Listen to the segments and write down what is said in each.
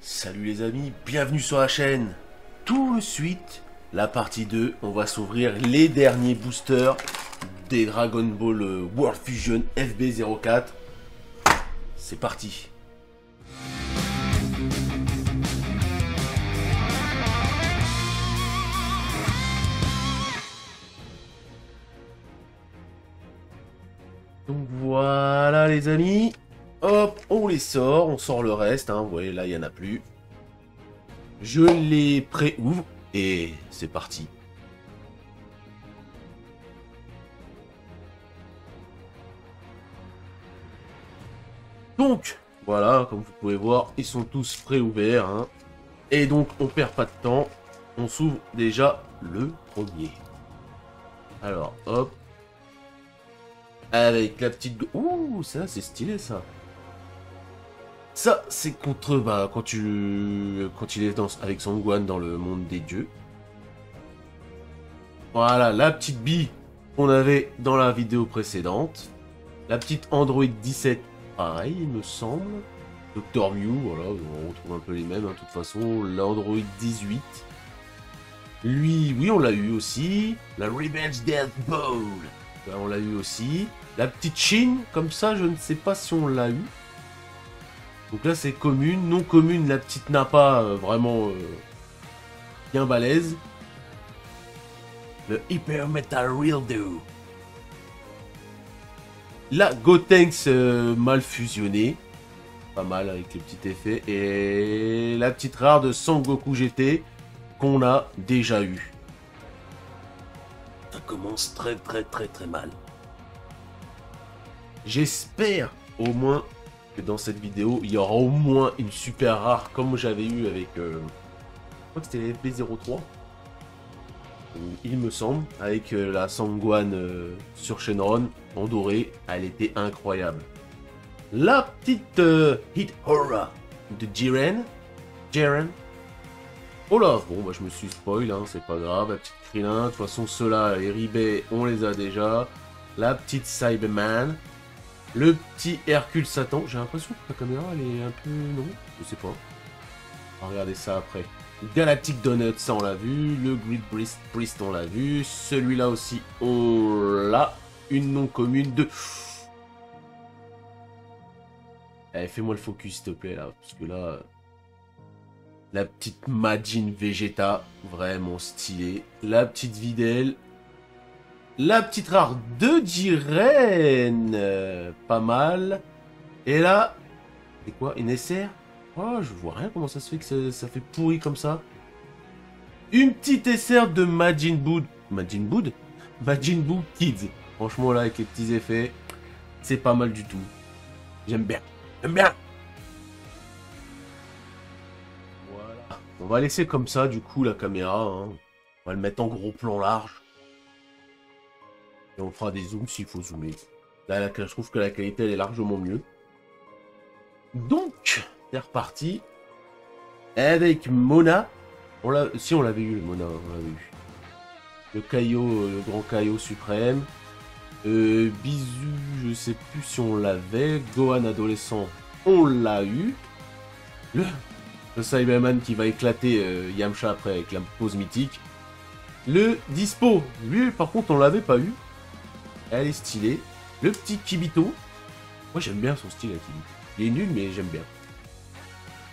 Salut les amis, bienvenue sur la chaîne. Tout de suite, la partie 2, on va s'ouvrir les derniers boosters des Dragon Ball World Fusion FB04. C'est parti. Donc voilà les amis. Hop, on les sort, on sort le reste, hein. Vous voyez, là, il n'y en a plus. Je les pré-ouvre et c'est parti. Donc, voilà, comme vous pouvez voir, ils sont tous pré-ouverts, hein. Et donc, on perd pas de temps. On s'ouvre déjà le premier. Alors, hop. Avec la petite... Ouh, ça, c'est stylé, ça. Ça, c'est contre, quand il est avec Sangwan dans le monde des dieux. Voilà, la petite bille qu'on avait dans la vidéo précédente. La petite Android 17, pareil, il me semble. Dr Mew, voilà, on retrouve un peu les mêmes, hein, de toute façon. L'Android 18. Lui, oui, on l'a eu aussi. La Revenge Death Bowl, on l'a eu aussi. La petite Chine, comme ça, je ne sais pas si on l'a eu. Donc là, c'est commune. Non commune, la petite Nappa, vraiment bien balèze. Le Hyper Metal Real Do. La Gotenks mal fusionnée. Pas mal avec les petits effets. Et la petite rare de Sangoku GT qu'on a déjà eu. Ça commence très mal. J'espère au moins que dans cette vidéo, il y aura au moins une super rare comme j'avais eu avec... je crois que c'était les FB03. Il me semble. Avec la Sangwan sur Shenron en doré. Elle était incroyable. La petite Hit Horror de Jiren. Oh là, bon, bah, je me suis spoil, hein, c'est pas grave. La petite Krillin, de toute façon, ceux-là, les Ribet, on les a déjà. La petite Cyberman. Le petit Hercule Satan. J'ai l'impression que la caméra, elle est un peu... Non, je sais pas. On va regarder ça après. Galactic Donut, ça on l'a vu. Le Grid Priest, on l'a vu. Celui-là aussi, on l'a. Une non commune de... Allez, fais-moi le focus, s'il te plaît, là. Parce que là... La petite Majin Vegeta, vraiment stylée. La petite Videl. La petite rare de Jiren, pas mal. Et là, c'est quoi, une SR? Oh, je vois rien, comment ça se fait que ça fait pourri comme ça. Une petite SR de Majin Buu. Majin Buu? Majin Buu Kids. Franchement, là, avec les petits effets, c'est pas mal du tout. J'aime bien. J'aime bien. Voilà. On va laisser comme ça, du coup, la caméra. Hein. On va le mettre en gros plan large. Et on fera des zooms s'il faut zoomer. Là, je trouve que la qualité, elle est largement mieux. Donc, c'est reparti. Avec Mona. Si, on l'avait eu, le Mona. On l'avait eu. Le Kaio, le grand Kaio suprême. Bisou, je sais plus si on l'avait. Gohan adolescent, on l'a eu. Le Cyberman qui va éclater Yamcha après avec la pause mythique. Le Dispo, lui par contre on l'avait pas eu. Elle est stylée. Le petit Kibito. Moi j'aime bien son style à Kibito. Il est nul mais j'aime bien.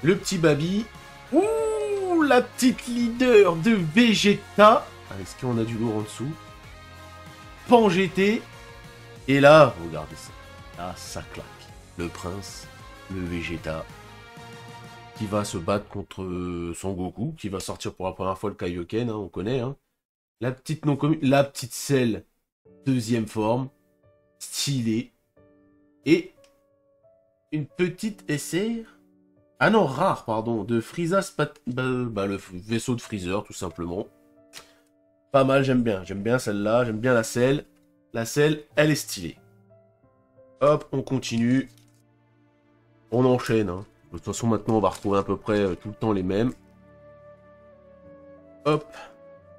Le petit Baby. Ouh, la petite leader de Vegeta. Est-ce qu'on a du lourd en dessous? Pan GT. Et là, regardez ça. Là, ça claque. Le prince, le Vegeta, qui va se battre contre Son Goku, qui va sortir pour la première fois le Kaioken, hein, on connaît. Hein. La petite non commune, la petite Cell, deuxième forme, stylée. Et une petite SR. Ah non, rare, pardon, de Frieza, le vaisseau de Freezer, tout simplement. Pas mal, j'aime bien celle-là, j'aime bien la Cell. La Cell, elle est stylée. Hop, on continue. On enchaîne. Hein. De toute façon, maintenant, on va retrouver à peu près tout le temps les mêmes. Hop.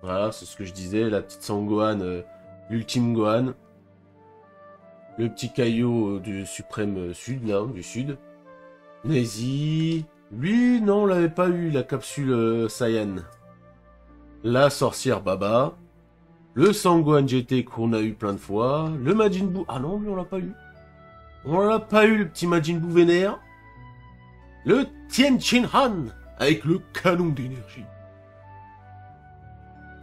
Voilà, c'est ce que je disais. La petite Sangohan, l'ultime Gohan. Le petit Kaio du suprême sud, là, du sud. Nazy. Lui, non, on l'avait pas eu, la capsule Saiyan. La sorcière Baba. Le Sangohan GT qu'on a eu plein de fois. Le Majin Buu. Ah non, lui, on l'a pas eu. On l'a pas eu, le petit Majin Buu vénère. Le Tien Shin Han, avec le canon d'énergie.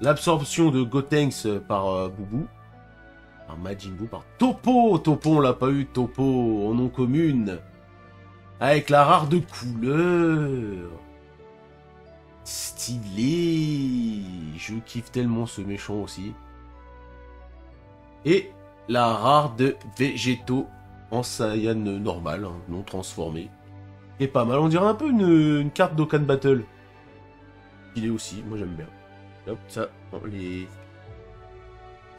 L'absorption de Gotenks par Boubou. Par Majin Buu, par Topo. Topo, on l'a pas eu, Topo, en nom commune. Avec la rare de couleur. Stylé. Je kiffe tellement ce méchant aussi. Et la rare de végétaux en Saiyan normal, hein, non transformé. Et pas mal, on dirait un peu une carte d'Okan Battle. Il est aussi, moi j'aime bien. Hop, ça,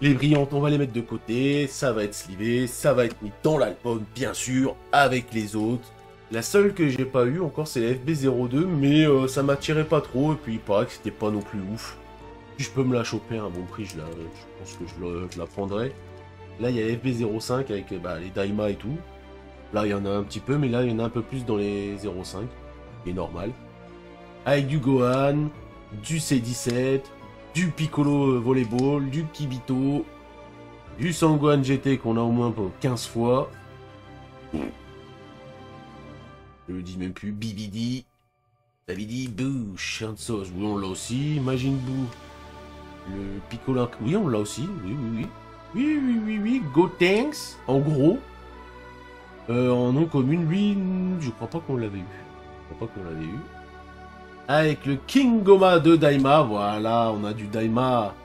les brillantes, on va les mettre de côté. Ça va être slivé, ça va être mis dans l'album, bien sûr, avec les autres. La seule que j'ai pas eu encore, c'est la FB02, mais ça m'attirait pas trop. Et puis il paraît que c'était pas non plus ouf. Si je peux me la choper à un bon prix, je pense que je la prendrai. Là, il y a FB05 avec les Daima et tout. Là, il y en a un petit peu, mais là, il y en a un peu plus dans les 05, qui est normal. Avec du Gohan, du C17, du Piccolo Volleyball, du Kibito, du Sangohan GT qu'on a au moins pour 15 fois. Je le dis même plus, Bibidi, Babidi, Boo, Shansos, oui, on l'a aussi. Majin Buu, le Piccolo, oui, on l'a aussi, oui. Oui, Gotenks, en gros. En nom commune, lui, je crois pas qu'on l'avait eu. Avec le King Goma de Daima, voilà, on a du Daima.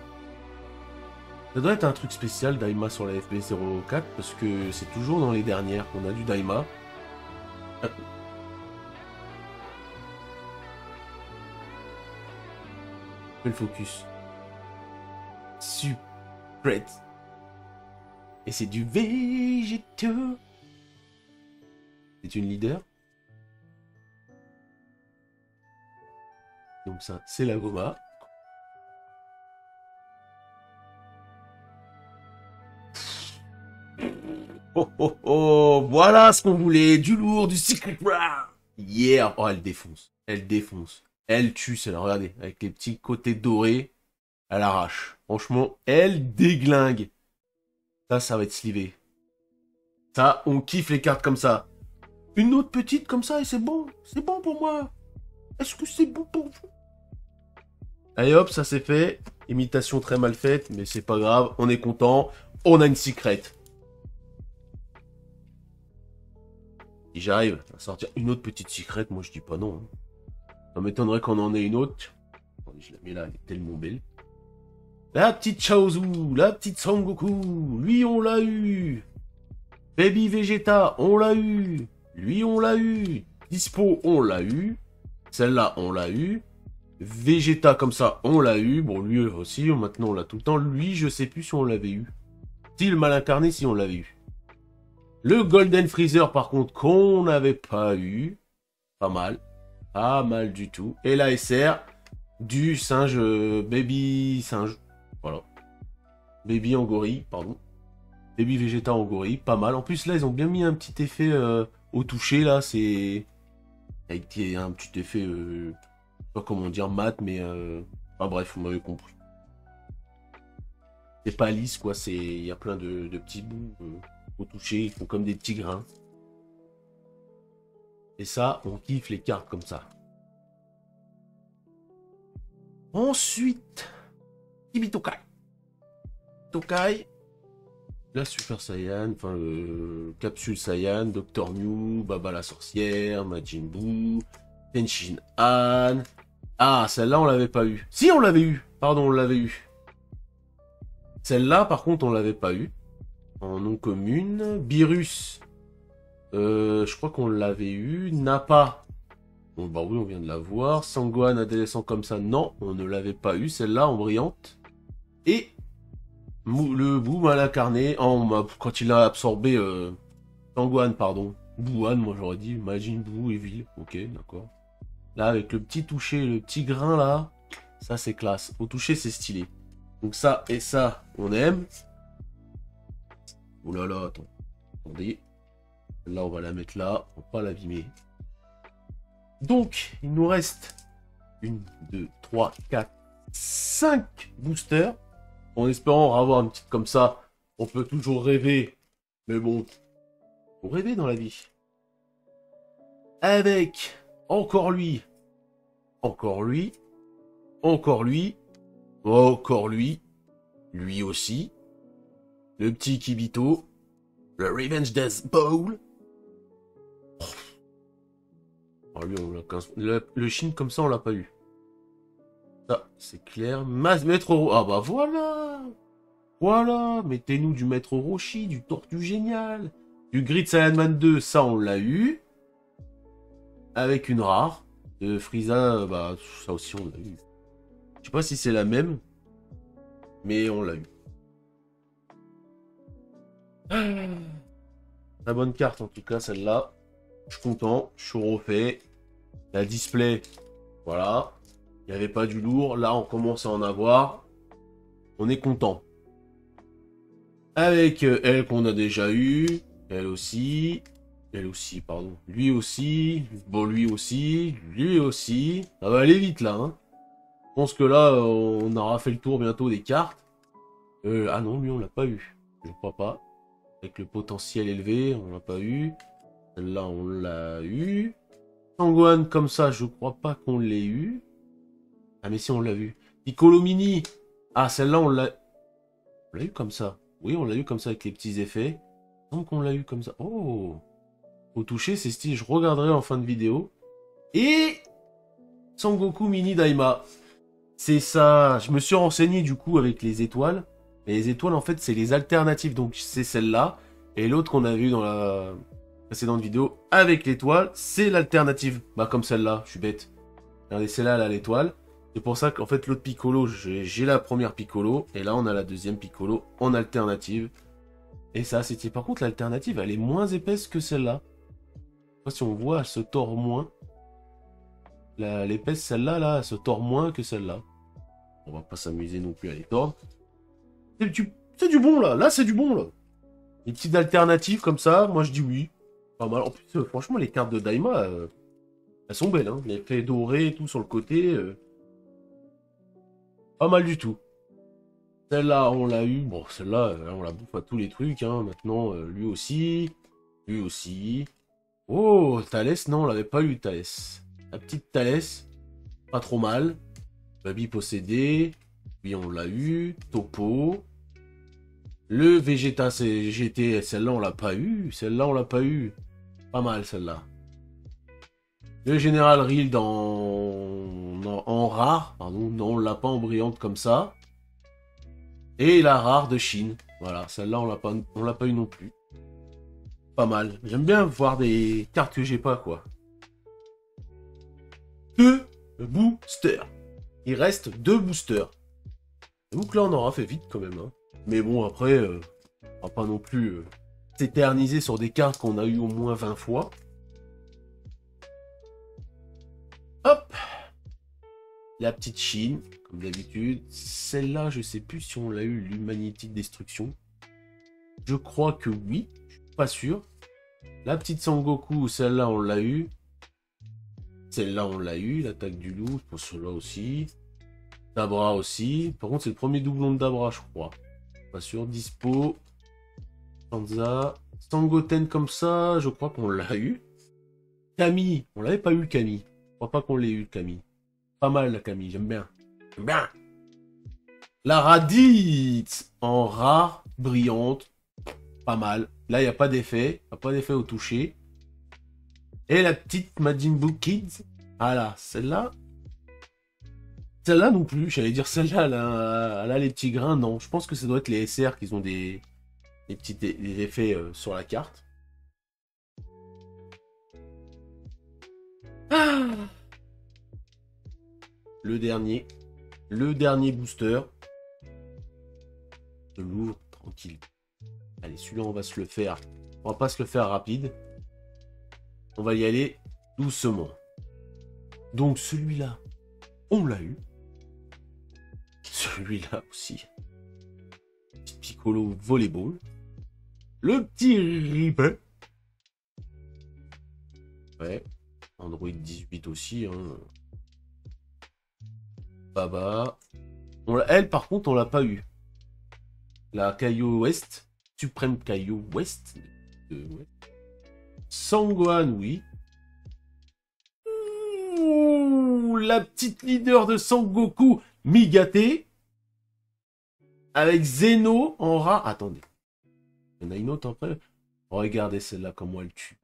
Ça doit être un truc spécial, Daima sur la FB04, parce que c'est toujours dans les dernières qu'on a du Daima. Fais le focus. Super. Et c'est du végétaux. C'est une leader. Donc ça, c'est la Goma. Oh, voilà ce qu'on voulait. Du lourd, du secret rare. Yeah. Oh, elle défonce. Elle tue, celle-là. Regardez, avec les petits côtés dorés. Elle arrache. Franchement, elle déglingue. Ça va être slivé. Ça, on kiffe les cartes comme ça. Une autre petite comme ça et c'est bon. C'est bon pour moi. Est-ce que c'est bon pour vous? Allez hop, ça c'est fait. Imitation très mal faite, mais c'est pas grave. On est content. On a une secrète. Si j'arrive à sortir une autre petite secrète, moi je dis pas non. Hein. Ça m'étonnerait qu'on en ait une autre. Attendez, je la mets là, elle est tellement belle. La petite Chaozu, la petite Sangoku, lui on l'a eu. Baby Vegeta, on l'a eu. Lui on l'a eu. Dispo, on l'a eu. Celle-là, on l'a eu. Vegeta comme ça, on l'a eu. Bon, lui aussi, maintenant on l'a tout le temps. Lui, je sais plus si on l'avait eu. Si, le mal incarné, si on l'avait eu. Le Golden Freezer, par contre, qu'on n'avait pas eu. Pas mal. Pas mal du tout. Et la SR du singe, baby singe. Voilà. Baby en gorille, pardon. Baby Vegeta en gorille, pas mal. En plus, là, ils ont bien mis un petit effet au toucher, là. C'est... Avec un petit effet... je sais pas comment dire, mat, mais... Enfin bref, vous m'avez compris. C'est pas lisse, quoi. Il y a plein de petits bouts au toucher. Ils font comme des petits grains. Et ça, on kiffe les cartes comme ça. Ensuite... Chibi Tokai. Tokai. La Super Saiyan, enfin Capsule Saiyan, Dr. New, Baba la sorcière, Majin Buu, Tenshin Han. Ah, celle-là on l'avait pas eu. Si, on l'avait eu. Pardon, on l'avait eu. Celle-là, par contre, on l'avait pas eu. En nom commune. Beerus. Je crois qu'on l'avait eu. Nappa. Bon, bah oui, on vient de la voir. Sangohan adolescent comme ça, non, on ne l'avait pas eu. Celle-là en brillante. Et le Buu mal incarné, quand il a absorbé Sangohan, pardon. Buuhan, moi j'aurais dit, Majin Buu Evil, ok, d'accord. Là, avec le petit toucher, le petit grain là, ça c'est classe. Au toucher, c'est stylé. Donc ça et ça, on aime. Oh là là, attendez. Là, on va la mettre là, pour pas l'abîmer. Donc, il nous reste 1, 2, 3, 4, 5 boosters. En espérant avoir une petite comme ça, on peut toujours rêver. Mais bon, faut rêver dans la vie. Avec encore lui, encore lui, encore lui, encore lui, lui aussi, le petit Kibito, le Revenge Death Bowl. Oh, lui, on l'a 15... le Shin comme ça, on l'a pas eu. Ça, c'est clair. Maître Oro... Ah bah voilà. Voilà, mettez-nous du Maître Roshi, du Tortue Génial, du Grid Saiyaman 2, ça on l'a eu. Avec une rare. De Frieza, bah ça aussi on l'a eu. Je sais pas si c'est la même, mais on l'a eu. La bonne carte en tout cas, celle-là. Je suis content, je suis refait. La display, voilà. Il n'y avait pas du lourd, là on commence à en avoir. On est content. Avec elle qu'on a déjà eu, elle aussi, pardon, lui aussi, bon lui aussi, ça va aller vite là, hein. Je pense que là, on aura fait le tour bientôt des cartes. Ah non, lui on l'a pas eu, je crois pas. Avec le potentiel élevé, on l'a pas eu. Celle-là on l'a eu. Sangohan comme ça, je crois pas qu'on l'ait eu. Ah mais si on l'a vu. Piccolo Mini. Ah celle-là on l'a eu comme ça. Oui, on l'a eu comme ça avec les petits effets. Donc on l'a eu comme ça. Oh! Au toucher, c'est style, je regarderai en fin de vidéo. Et Sangoku Mini Daima. C'est ça. Je me suis renseigné du coup avec les étoiles. Et les étoiles, en fait, c'est les alternatives. Donc c'est celle-là. Et l'autre qu'on a vu dans la précédente vidéo avec l'étoile, c'est l'alternative. Bah comme celle-là, je suis bête. Regardez, celle-là, elle a l'étoile. C'est pour ça qu'en fait, l'autre Piccolo, j'ai la première Piccolo. Et là, on a la deuxième Piccolo en alternative. Et ça, c'était... Par contre, l'alternative, elle est moins épaisse que celle-là. Je sais pas si on voit, elle se tord moins. L'épaisse, celle-là, là, elle se tord moins que celle-là. On va pas s'amuser non plus à les tordre. C'est du bon, là. Là, c'est du bon, là. Les petites alternatives comme ça, moi, je dis oui. Pas mal. En plus, franchement, les cartes de Daima, elles sont belles, hein. L'effet doré et tout sur le côté... Pas mal du tout. Celle-là, on l'a eu. Bon, celle-là, on la bouffe à tous les trucs. Hein. Maintenant, lui aussi. Lui aussi. Oh, Thalès, non, on l'avait pas eu, Thalès. La petite Thalès. Pas trop mal. Baby possédé. Lui, on l'a eu. Topo. Le Vegeta, c'est GT. Celle-là, on l'a pas eu. Celle-là, on l'a pas eu. Pas mal, celle-là. Le Général Rild en rare. Pardon, non, on l'a pas en brillante comme ça. Et la rare de Chine. Voilà, celle-là, on l'a pas eu non plus. Pas mal. J'aime bien voir des cartes que j'ai pas, quoi. 2 boosters. Il reste 2 boosters. Donc là, on aura fait vite quand même. Hein. Mais bon, après, on va pas non plus s'éterniser sur des cartes qu'on a eu au moins 20 fois. Hop! La petite Chine, comme d'habitude. Celle-là, je sais plus si on l'a eu, l'Humanity Destruction. Je crois que oui. Je suis pas sûr. La petite Sangoku, celle-là, on l'a eu. Celle-là, on l'a eu. L'attaque du loup, je pense celle-là aussi. Dabra aussi. Par contre, c'est le premier doublon de Dabra, je crois. Pas sûr. Dispo. Sanza. Sangoten comme ça, je crois qu'on l'a eu. Camille, on l'avait pas eu, Camille. Je crois pas qu'on l'ait eu, Camille. Pas mal, la Camille, j'aime bien. J'aime bien. La Raditz en rare, brillante. Pas mal. Là, il n'y a pas d'effet. Il n'y a pas d'effet au toucher. Et la petite Majin Buu Kids. Voilà, celle-là. Celle-là non plus. J'allais dire celle-là, elle a les petits grains. Non, je pense que ça doit être les SR qui ont des petits des effets sur la carte. Ah, le dernier booster. Je l'ouvre tranquille. Allez, celui-là, on va se le faire. On va pas se le faire rapide. On va y aller doucement. Donc, celui-là, on l'a eu. Celui-là aussi. Petit Piccolo Volleyball. Le petit Ripper. Ouais. Android 18 aussi. Hein. Baba. Elle, par contre, on l'a pas eu. La Kaio West. Supreme Kaio West. Ouais. Sangohan, oui. Ouh, la petite leader de Sangoku, Migate. Avec Zeno en rat. Attendez. Il y en a une autre après. Regardez celle-là, comment elle tue.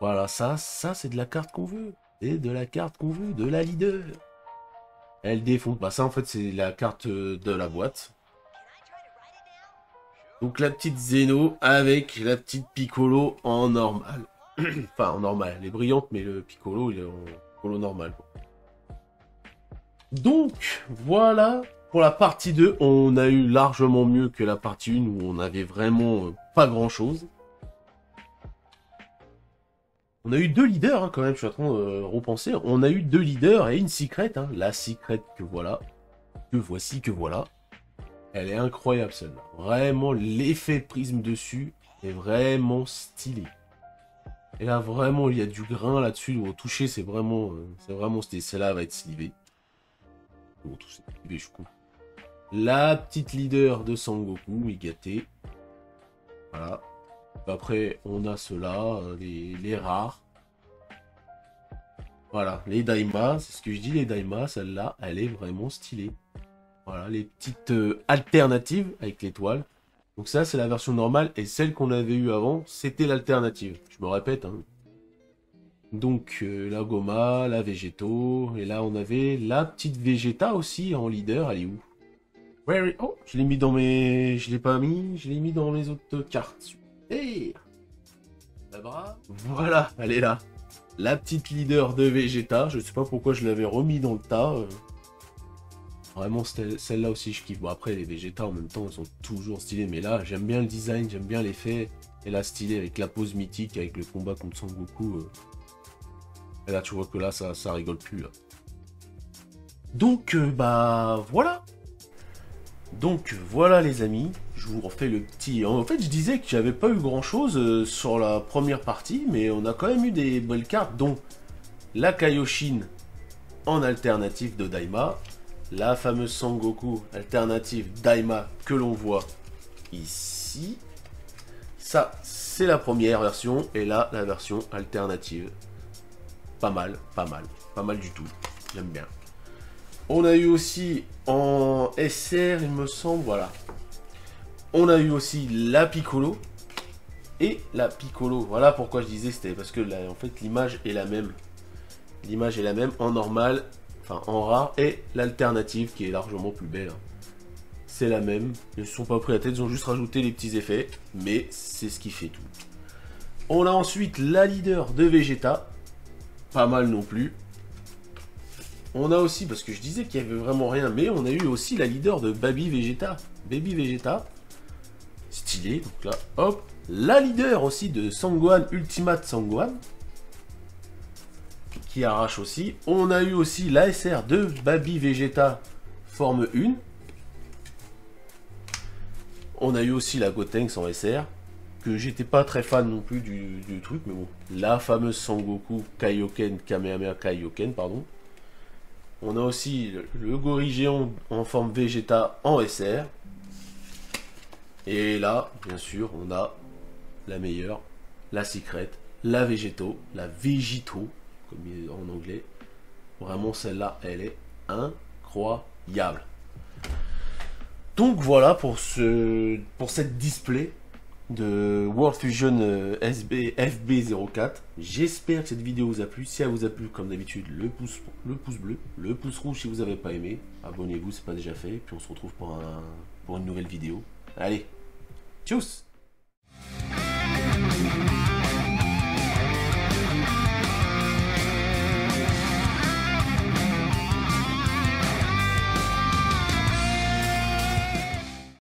Voilà, ça c'est de la carte qu'on veut. Et de la carte qu'on veut, de la leader. Elle défonce. Bah ça en fait c'est la carte de la boîte. Donc la petite Zeno avec la petite Piccolo en normal. Enfin en normal, elle est brillante mais le Piccolo il est en Piccolo normal. Donc voilà pour la partie 2. On a eu largement mieux que la partie 1 où on avait vraiment pas grand chose. On a eu 2 leaders, hein, quand même, je suis en train de repenser. On a eu 2 leaders et une secret, hein. La secret que voilà. Que voici, que voilà. Elle est incroyable, celle-là. Vraiment, l'effet prisme dessus est vraiment stylé. Et là, vraiment, il y a du grain là-dessus. Au toucher, c'est vraiment stylé. Celle-là va être slivée. Au toucher, je suis con. La petite leader de Sangoku, Migate. Voilà. Après, on a ceux-là, les rares. Voilà, les Daima, c'est ce que je dis, les Daima, celle-là, elle est vraiment stylée. Voilà, les petites alternatives avec l'étoile. Donc ça, c'est la version normale, et celle qu'on avait eue avant, c'était l'alternative. Je me répète, hein. Donc, la Goma, la Végéto, et là, on avait la petite Vegeta aussi en leader, elle est où? Oh, je l'ai mis dans mes... Je l'ai pas mis, je l'ai mis dans mes autres cartes. Hey, voilà, elle est là. La petite leader de Vegeta. Je sais pas pourquoi je l'avais remis dans le tas. Vraiment, celle-là aussi, je kiffe. Bon, après, les Vegeta, en même temps, ils sont toujours stylés. Mais là, j'aime bien le design, j'aime bien l'effet. Et la stylée avec la pose mythique, avec le combat contre Sangoku. Et là, tu vois que là, ça rigole plus. Là. Donc, bah, voilà. Donc voilà les amis, je vous refais le petit... En fait je disais que j'avais pas eu grand chose sur la première partie, mais on a quand même eu des belles cartes, dont la Kaioshin en alternative de Daima, la fameuse Sangoku alternative Daima que l'on voit ici. Ça c'est la première version, et là la version alternative. Pas mal, pas mal, pas mal du tout, j'aime bien. On a eu aussi en SR, il me semble, voilà. On a eu aussi la Piccolo. Et la Piccolo, voilà pourquoi je disais, c'était parce que là, en fait, l'image est la même. L'image est la même en normal, enfin en rare, et l'alternative qui est largement plus belle. C'est la même, ils ne se sont pas pris la tête, ils ont juste rajouté les petits effets, mais c'est ce qui fait tout. On a ensuite la leader de Vegeta, pas mal non plus. On a aussi, parce que je disais qu'il y avait vraiment rien, mais on a eu aussi la leader de Baby Vegeta. Baby Vegeta. Stylé, donc là, hop. La leader aussi de Sangohan, Ultimate Sangohan. Qui arrache aussi. On a eu aussi la SR de Baby Vegeta, forme 1. On a eu aussi la Gotenks en SR. Que j'étais pas très fan non plus du truc, mais bon. La fameuse Sangoku Kaioken, Kamehameha Kaioken, pardon. On a aussi le gorille géant en forme Vegeta en SR. Et là, bien sûr, on a la meilleure, la Secret, la Végéto, comme en anglais. Vraiment, celle-là, elle est incroyable. Donc voilà pour cette display de World Fusion FB04. J'espère que cette vidéo vous a plu. Si elle vous a plu, comme d'habitude, le pouce bleu, le pouce rouge si vous n'avez pas aimé. Abonnez-vous, c'est pas déjà fait. Puis on se retrouve pour une nouvelle vidéo. Allez, tchuss!